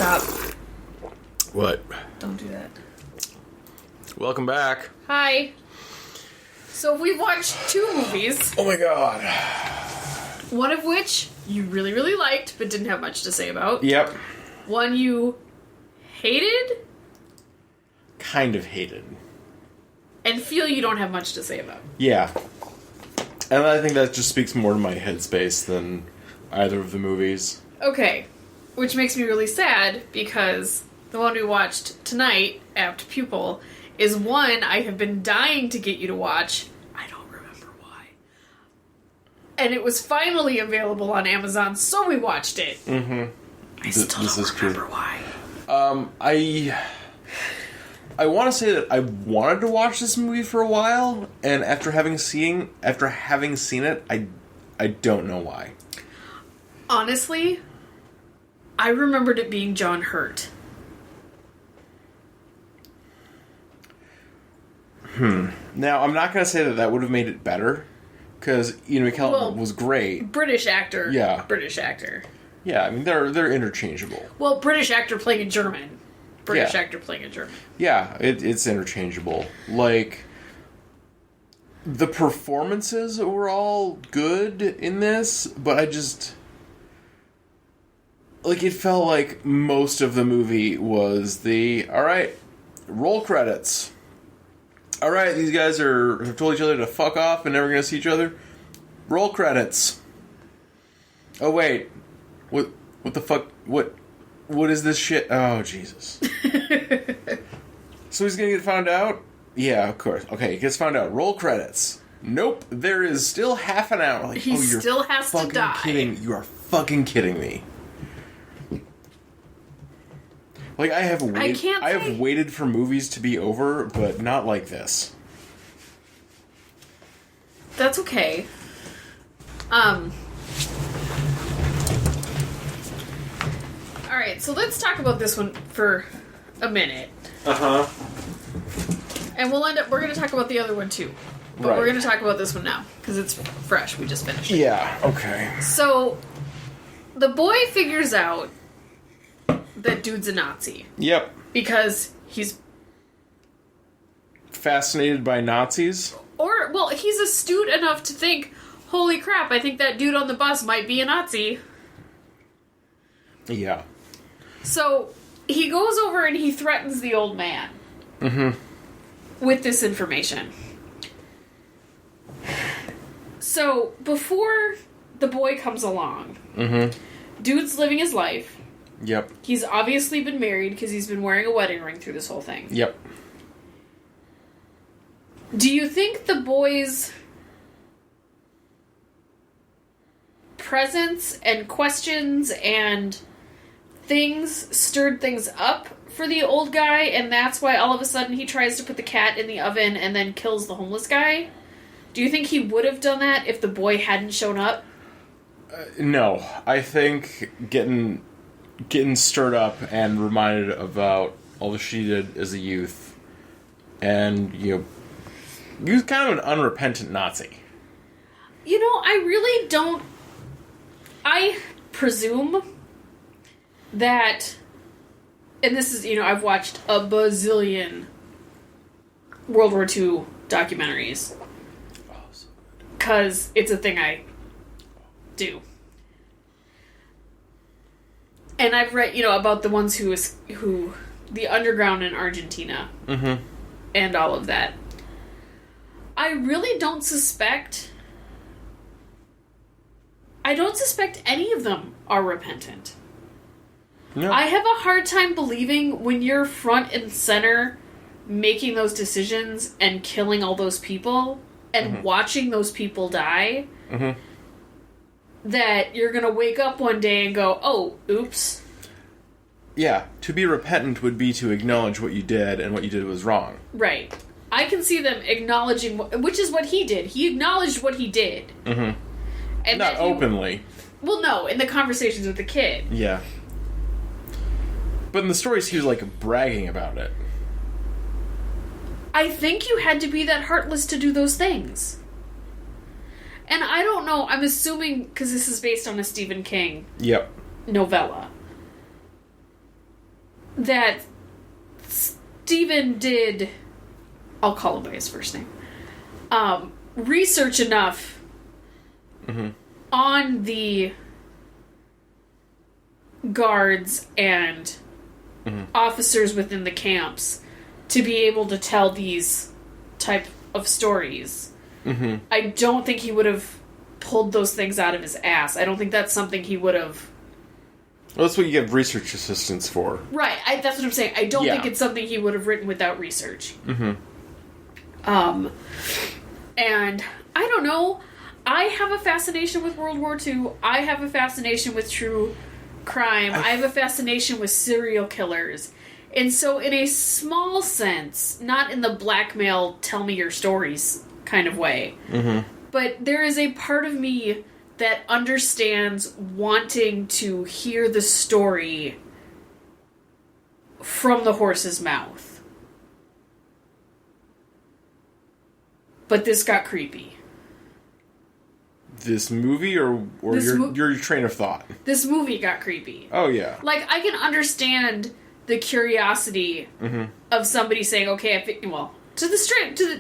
Stop. What? Don't do that. Welcome back. Hi. So we've watched 2 movies. Oh my god. One of which you really, really liked, but didn't have much to say about. Yep. One you hated. Kind of hated. And feel you don't have much to say about. Yeah. And I think that just speaks more to my headspace than either of the movies. Okay. Which makes me really sad, because the one we watched tonight, Apt Pupil, is one I have been dying to get you to watch. I don't remember why. And it was finally available on Amazon, so we watched it. Mm-hmm. I still don't remember why. I want to say that I wanted to watch this movie for a while, and after having seen it, I don't know why. Honestly, I remembered it being John Hurt. Now, I'm not going to say that would have made it better, because Ian McKellen was great. British actor. Yeah. British actor. Yeah, I mean, they're interchangeable. Well, British actor playing a German. British actor playing a German. Yeah, it's interchangeable. Like, the performances were all good in this, but I just... Like, it felt like most of the movie was alright, roll credits. Alright, these guys have told each other to fuck off and never gonna see each other. Roll credits. Oh, wait. What the fuck? What is this shit? Oh, Jesus. So he's gonna get found out? Yeah, of course. Okay, he gets found out. Roll credits. Nope, there is still half an hour. Like, he still has to die. You are fucking kidding me. Like, I have waited for movies to be over, but not like this. That's okay. Alright, so let's talk about this one for a minute. Uh-huh. And we're going to talk about the other one too. But we're going to talk about this one now, because it's fresh. We just finished it. Yeah, okay. So, the boy figures out that dude's a Nazi. Yep. Because he's... fascinated by Nazis? He's astute enough to think, holy crap, I think that dude on the bus might be a Nazi. Yeah. So, he goes over and he threatens the old man. Mm-hmm. With this information. So, before the boy comes along, dude's living his life. Yep. He's obviously been married because he's been wearing a wedding ring through this whole thing. Yep. Do you think the boy's presence and questions and things stirred things up for the old guy, and that's why all of a sudden he tries to put the cat in the oven and then kills the homeless guy? Do you think he would have done that if the boy hadn't shown up? No. I think getting stirred up and reminded about all the shit he did as a youth, and, he was kind of an unrepentant Nazi. I really don't... I presume that... And this is, I've watched a bazillion World War II documentaries. Oh, so good. Because it's a thing I do. And I've read, about the ones who the underground in Argentina. Mm-hmm. And all of that. I really don't suspect... I don't suspect any of them are repentant. No. I have a hard time believing when you're front and center making those decisions and killing all those people and watching those people die, that you're going to wake up one day and go, oh, oops. Yeah, to be repentant would be to acknowledge what you did, and what you did was wrong. Right. I can see them acknowledging, which is what he did. He acknowledged what he did. Mm-hmm. And not openly. Well, no, in the conversations with the kid. Yeah. But in the stories, he was, bragging about it. I think you had to be that heartless to do those things. And I don't know, I'm assuming, because this is based on a Stephen King Yep. novella. that Stephen did, I'll call him by his first name, research enough on the guards and officers within the camps to be able to tell these type of stories. I don't think he would have pulled those things out of his ass. I don't think that's something he would have... Well, that's what you get research assistants for. Right, that's what I'm saying. I don't think it's something he would have written without research. And I don't know. I have a fascination with World War II. I have a fascination with true crime. I have a fascination with serial killers. And so in a small sense, not in the blackmail, tell me your stories kind of way, but there is a part of me that understands wanting to hear the story from the horse's mouth. But this got creepy. This movie or your train of thought? This movie got creepy. Oh, yeah. Like, I can understand the curiosity of somebody saying, okay, to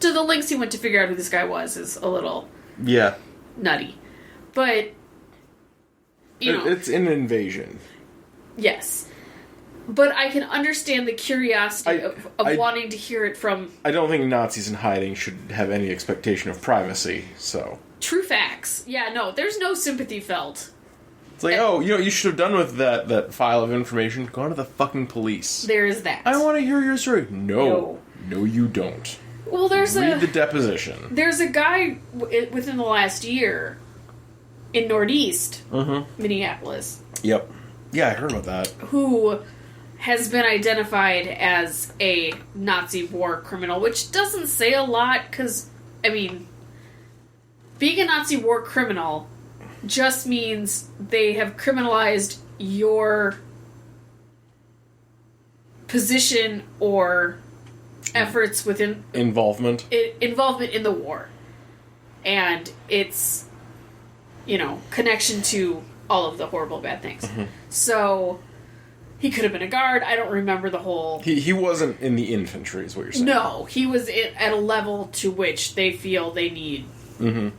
the lengths he went to figure out who this guy was is a little nutty. But, it's an invasion. Yes. But I can understand the curiosity of wanting to hear it from... I don't think Nazis in hiding should have any expectation of privacy, so... True facts. Yeah, no, there's no sympathy felt. It's like, you should have done with that file of information. Go to the fucking police. There is that. I want to hear your story. No, you don't. Well, Read the deposition. There's a guy within the last year in Northeast Minneapolis. Yep. Yeah, I heard about that. Who has been identified as a Nazi war criminal, which doesn't say a lot, because, being a Nazi war criminal just means they have criminalized your position or efforts within... Involvement in the war. And its, connection to all of the horrible bad things. So... He could have been a guard. I don't remember the whole... He wasn't in the infantry, is what you're saying. No, he was at a level to which they feel they need. It's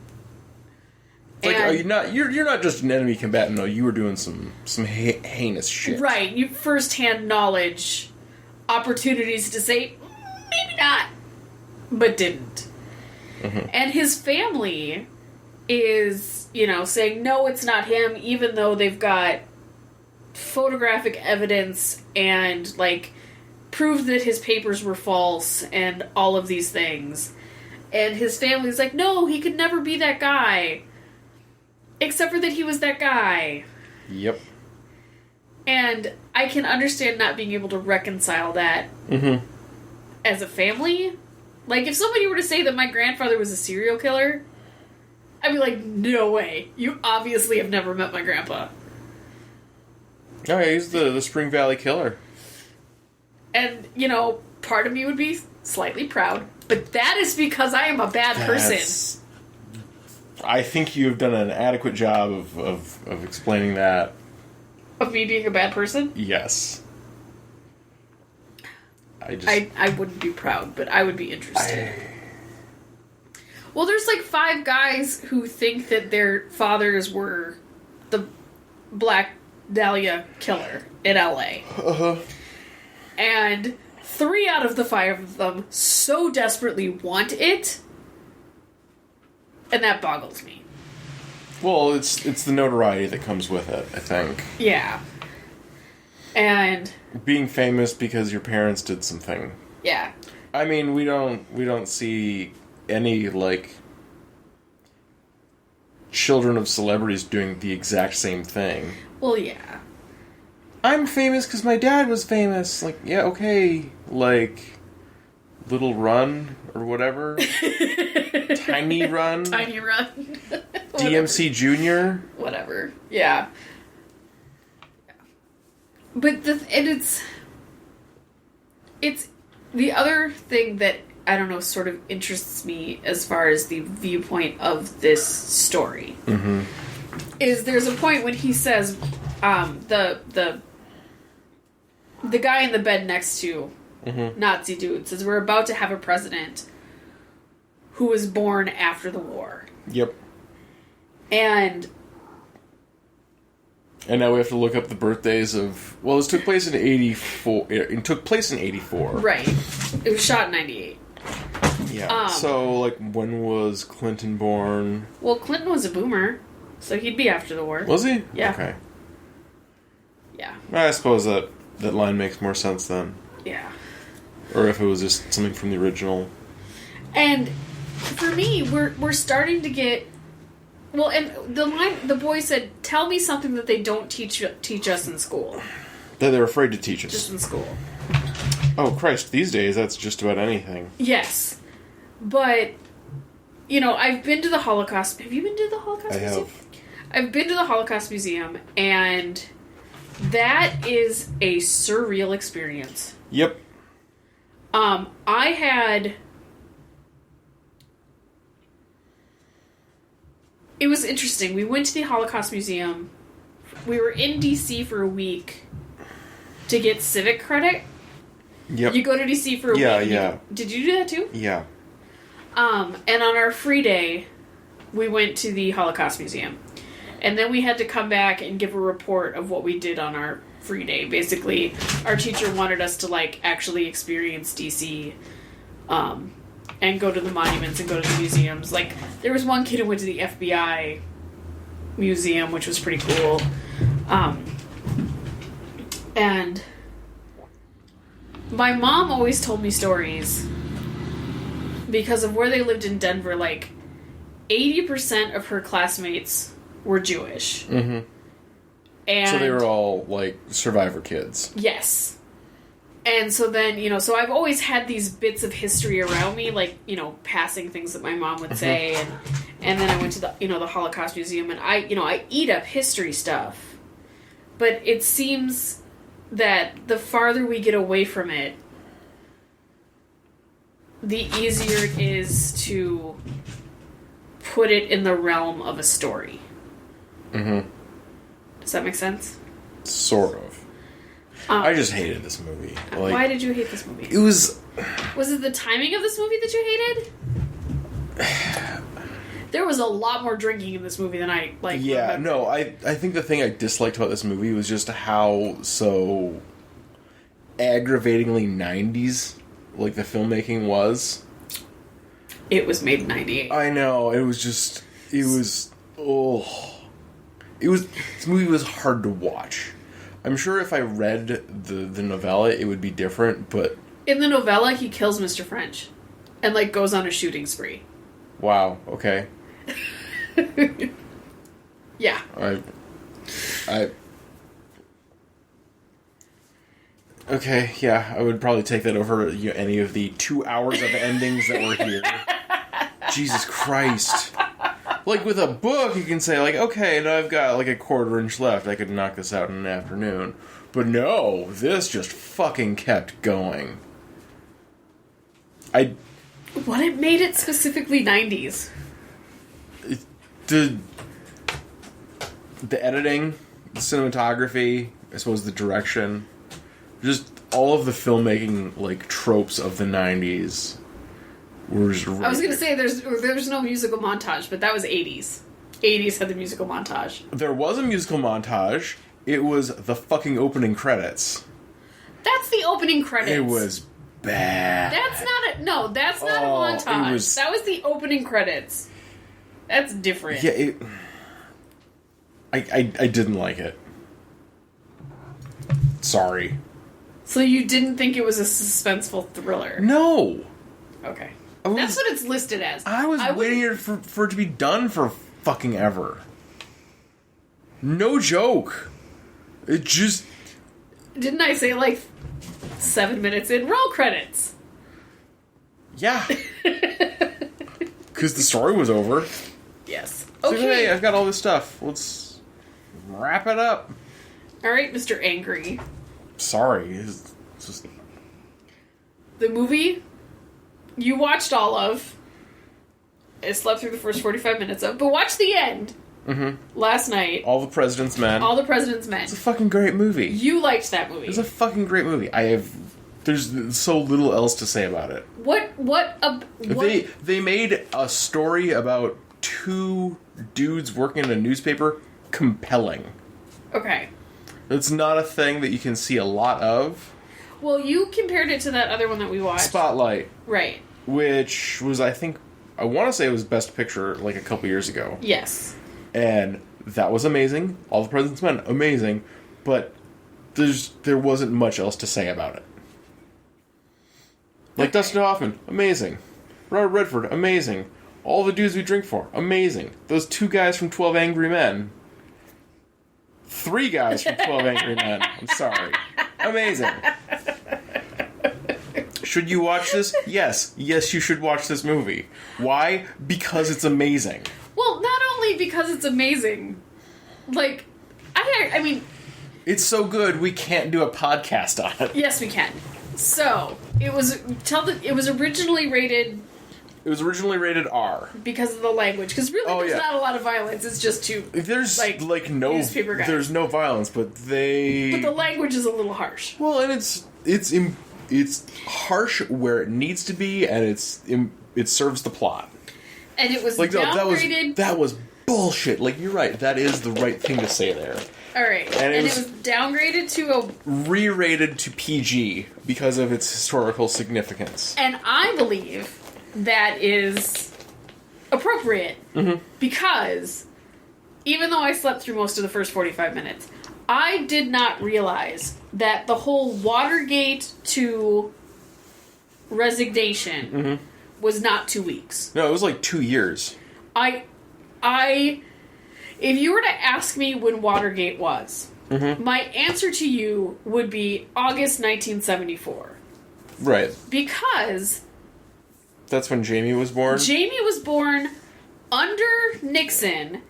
like, you're not just an enemy combatant. No, you were doing some heinous shit. Right. You first-hand knowledge, opportunities to say, maybe not, but didn't. And his family is, saying, no, it's not him, even though they've got photographic evidence and prove that his papers were false and all of these things. And his family's like, no, he could never be that guy, except for that he was that guy. Yep. And I can understand not being able to reconcile that as a family. Like, if somebody were to say that my grandfather was a serial killer, I'd be like, no way, you obviously have never met my grandpa. Oh, yeah, he's the Spring Valley Killer. And, part of me would be slightly proud, but that is because I am a bad person. I think you've done an adequate job of explaining that. Of me being a bad person? Yes. I wouldn't be proud, but I would be interested. Well, there's 5 guys who think that their fathers were the Black Dahlia killer in LA. And 3 out of the 5 of them so desperately want it, and that boggles me. Well, it's the notoriety that comes with it, I think. Yeah. And being famous because your parents did something. Yeah. I mean, we don't see any children of celebrities doing the exact same thing. Well, yeah. I'm famous because my dad was famous. Yeah, okay. Little Run or whatever. Tiny Run. Tiny Run. DMC Jr. Whatever. Yeah. But it's the other thing that, I don't know, sort of interests me as far as the viewpoint of this story. Is there's a point when he says, the the guy in the bed next to Nazi dude says we're about to have a president who was born after the war. Yep. And now we have to look up the birthdays of... Well, this took place in 84. It took place in 84. Right. It was shot in 98. Yeah. So, like, when was Clinton born? Well, Clinton was a boomer, so he'd be after the war. Was he? Yeah. Okay. Yeah. I suppose that line makes more sense then. Yeah. Or if it was just something from the original. And for me, we're starting to get... Well, and the boy said, tell me something that they don't teach us in school. That they're afraid to teach us. Just in school. Oh, Christ, these days that's just about anything. Yes. But, you know, I've been to the Holocaust... Have you been to the Holocaust Museum? I have. I've been to the Holocaust Museum, and that is a surreal experience. Yep. I had... It was interesting. We went to the Holocaust Museum. We were in D.C. for a week to get civic credit. Yep. You go to D.C. for a week. Yeah. Did you do that too? Yeah. And on our free day, we went to the Holocaust Museum. And then we had to come back and give a report of what we did on our free day. Basically, our teacher wanted us to, like, actually experience D.C., and go to the monuments and go to the museums. Like, there was one kid who went to the FBI museum, which was pretty cool. And my mom always told me stories because of where they lived in Denver. Like, 80% of her classmates were Jewish. Mm-hmm. And so they were all, like, survivor kids. Yes. And so then, you know, so I've always had these bits of history around me, like, you know, passing things that my mom would say, and then I went to the, you know, the Holocaust Museum, and I eat up history stuff. But it seems that the farther we get away from it, the easier it is to put it in the realm of a story. Mm-hmm. Does that make sense? Sort of. I just hated this movie. Like, why did you hate this movie? It was... Was it the timing of this movie that you hated? There was a lot more drinking in this movie than I, like... Yeah, remember. no, I think the thing I disliked about this movie was just how so aggravatingly 90s, like, the filmmaking was. It was made in 98. I know, it was just... It was... Oh... It was... This movie was hard to watch. I'm sure if I read the novella, it would be different, but... In the novella, he kills Mr. French. And, like, goes on a shooting spree. Wow, okay. Yeah. Okay, yeah, I would probably take that over any of the 2 hours of endings that were here. Jesus Christ. Like, with a book, you can say, like, okay, now I've got, like, a quarter inch left. I could knock this out in an afternoon. But no, this just fucking kept going. What it made it specifically 90s? The editing, the cinematography, I suppose the direction, just all of the filmmaking, like, tropes of the 90s... I was going to say there's no musical montage, but that was 80s. 80s had the musical montage. There was a musical montage. It was the fucking opening credits. That's the opening credits. It was bad. That's not a montage. That was the opening credits. That's different. Yeah, I didn't like it. Sorry. So you didn't think it was a suspenseful thriller? No. Okay. That's what it's listed as. I was waiting for it to be done for fucking ever. No joke. It just... Didn't I say, like, 7 minutes in? Roll credits. Yeah. Because the story was over. Yes. So, Okay. hey, I've got all this stuff. Let's wrap it up. Alright, Mr. Angry. Sorry. It's just... The movie... You watched all of. I slept through the first 45 minutes of, but watch the end. last night. All the President's Men. All the President's Men. It's a fucking great movie. You liked that movie. It's a fucking great movie. There's so little else to say about it. What? They made a story about two dudes working in a newspaper compelling. Okay. It's not a thing that you can see a lot of. Well, you compared it to that other one that we watched. Spotlight. Right. Which was, I want to say it was Best Picture like a couple years ago. Yes. And that was amazing. All the President's Men, amazing. But there wasn't much else to say about it. Like Dustin Hoffman, amazing. Robert Redford, amazing. All the Dudes We Drink For, amazing. Those two guys from 12 Angry Men. 3 guys from 12 Angry Men. I'm sorry. Amazing. Should you watch this? Yes. Yes, you should watch this movie. Why? Because it's amazing. Well, not only because it's amazing. Like, I mean... It's so good, we can't do a podcast on it. Yes, we can. So, it was originally rated... It was originally rated R. Because of the language. Because really, there's not a lot of violence. It's just There's, no... newspaper guys. There's no violence, but they... But the language is a little harsh. Well, and it's harsh where it needs to be, and it serves the plot. And it was like, downgraded... That was bullshit. Like, you're right. That is the right thing to say there. Alright. And it was downgraded to a... Re-rated to PG because of its historical significance. And I believe that is appropriate. Mm-hmm. Because even though I slept through most of the first 45 minutes, I did not realize that the whole Watergate to resignation was not 2 weeks. No, it was like 2 years. If you were to ask me when Watergate was, my answer to you would be August 1974. Right. Because... That's when Jamie was born? Jamie was born under Nixon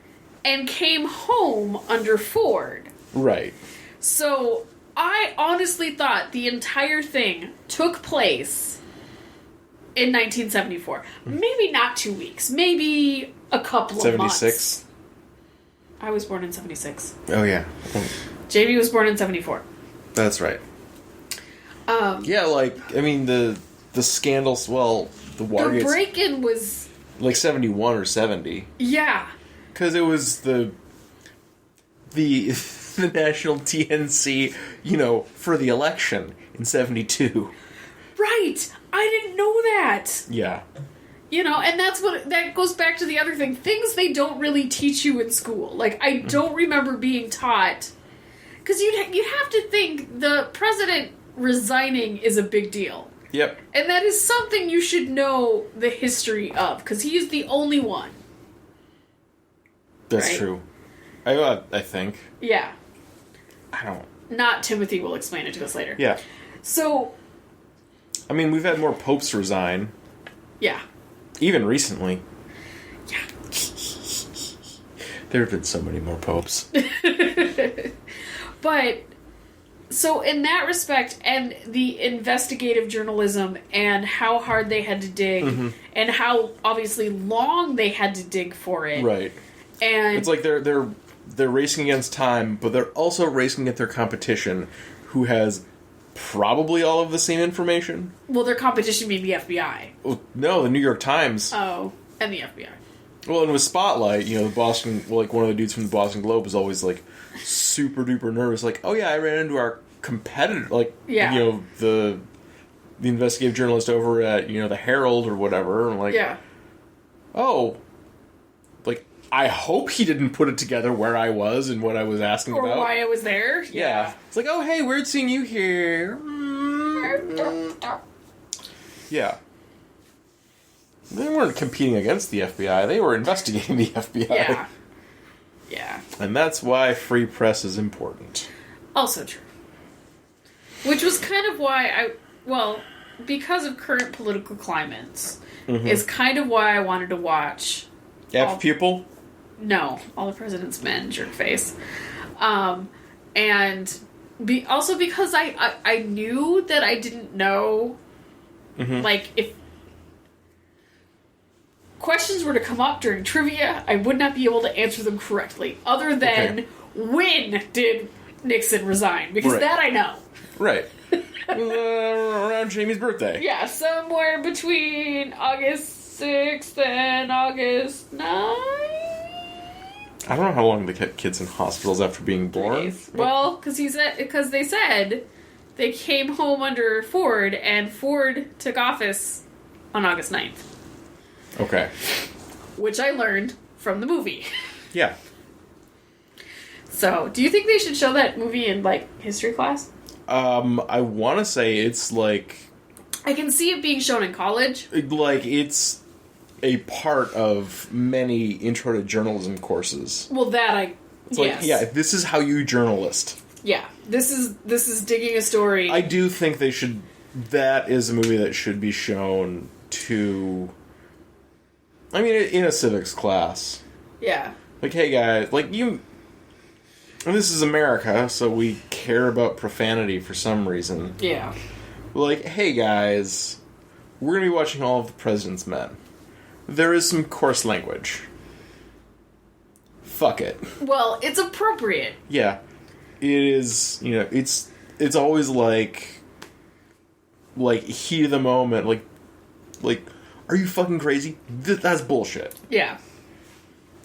and came home under Ford. Right. So, I honestly thought the entire thing took place in 1974. Maybe not 2 weeks. Maybe a couple of months. 76? I was born in 76. Oh, yeah. Jamie was born in 74. That's right. Yeah, like, I mean, the scandals, well, the Watergate... The break-in was... Like 71 or 70. Yeah. Because it was the national TNC, for the election in 72. Right! I didn't know that! Yeah. And that goes back to the other thing. Things they don't really teach you in school. Like, I don't remember being taught... Because you have to think the president resigning is a big deal. Yep. And that is something you should know the history of, because he is the only one. That's right? true. I think. Yeah. I don't... Not Timothy will explain it to us later. Yeah. So... I mean, we've had more popes resign. Yeah. Even recently. Yeah. There have been so many more popes. But... So, in that respect, and the investigative journalism, and how hard they had to dig, and how, obviously, long they had to dig for it. Right. And... It's like they're racing against time, but they're also racing against their competition, who has probably all of the same information. Well, their competition being the FBI. Well, no, the New York Times. Oh, and the FBI. Well, and with Spotlight, the Boston... Well, like, one of the dudes from the Boston Globe was always, like, super duper nervous. Like, oh yeah, I ran into our competitor, like, the investigative journalist over at, the Herald or whatever. And like, yeah. Oh, like, I hope he didn't put it together where I was and what I was asking or about. Or why I was there. Yeah. It's like, oh, hey, weird seeing you here. Yeah. They weren't competing against the FBI. They were investigating the FBI. Yeah. Yeah. And that's why free press is important. Also true. Which was kind of why because of current political climates, is kind of why I wanted to watch... Apt Pupil? No. All the President's Men, jerkface. And also because I knew that I didn't know, like, if... questions were to come up during trivia, I would not be able to answer them correctly. Other than, when did Nixon resign? Because that I know. Right. Around Jamie's birthday. Yeah, somewhere between August 6th and August 9th? I don't know how long they kept kids in hospitals after being born. Well, because they said they came home under Ford, and Ford took office on August 9th. Okay. Which I learned from the movie. Yeah. So, do you think they should show that movie in, like, history class? I want to say it's like... I can see it being shown in college. Like, it's a part of many intro to journalism courses. Well, It's like, yeah, this is how you journalist. Yeah, this is digging a story. I do think they should... That is a movie that should be shown to... I mean, in a civics class. Yeah. Like, hey, guys, like, you... And this is America, so we care about profanity for some reason. Yeah. Like, hey, guys, we're going to be watching all of The President's Men. There is some coarse language. Fuck it. Well, it's appropriate. Yeah. It is, you know, it's always like heat of the moment, like, are you fucking crazy? That's bullshit. Yeah.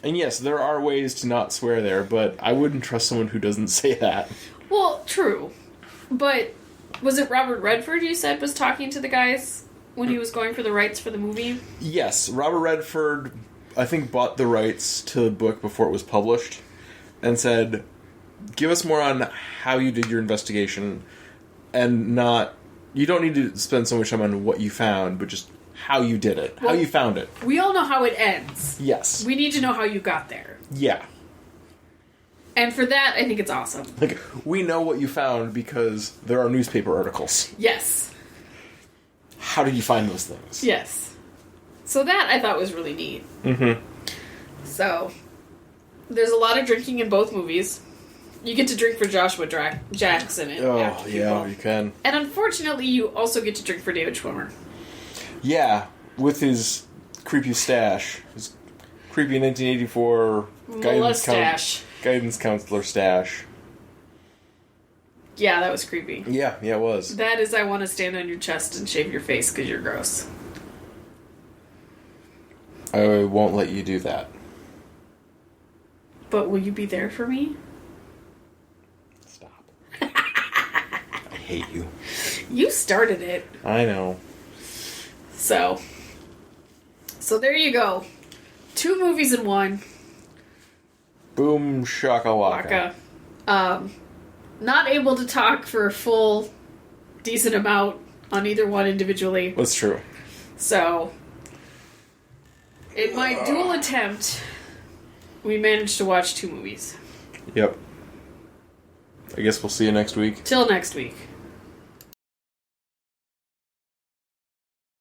And yes, there are ways to not swear there, but I wouldn't trust someone who doesn't say that. Well, true. But was it Robert Redford you said was talking to the guys when he was going for the rights for the movie? Yes, Robert Redford, I think, bought the rights to the book before it was published and said, give us more on how you did your investigation and not... You don't need to spend so much time on what you found, but just how you did it. Well, how you found it. We all know how it ends. Yes. We need to know how you got there. Yeah. And for that, I think it's awesome. Like, we know what you found because there are newspaper articles. Yes. How did you find those things? Yes. So that I thought was really neat. Mm-hmm. So, there's a lot of drinking in both movies. You get to drink for Joshua Jackson. Oh, yeah, you can. And unfortunately, you also get to drink for David Schwimmer. Yeah, with his creepy stash. His creepy 1984 guidance counselor stash. Yeah, that was creepy. Yeah, it was. That is, I want to stand on your chest and shave your face because you're gross. I won't let you do that. But will you be there for me? Stop. I hate you. You started it. I know. So there you go. 2 movies in one. Boom shakalaka. Not able to talk for a full, decent amount on either one individually. That's true. So, in my dual attempt, we managed to watch 2 movies. Yep. I guess we'll see you next week. Till next week.